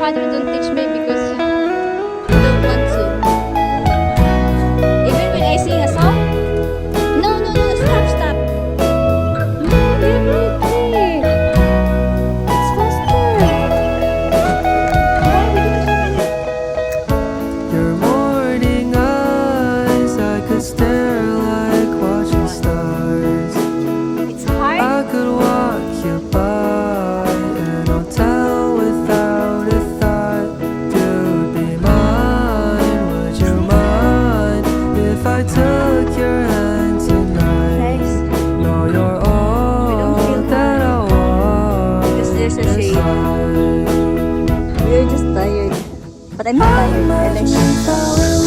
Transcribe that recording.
father don't teach me because he don't want to. Even when I sing a song, no, no, no, stop, stop. No, everything. It's faster. Why we do it? Your morning eyes, I could stare like watching stars. It's hard. I could walk you by an hotel without a thought. You'd be mine. Would you mind if I took your hand tonight? Nice. No, you're all feel that I want. Because there's a shade. inside. We're just tired. But I'm not tired. I like Imagine if I were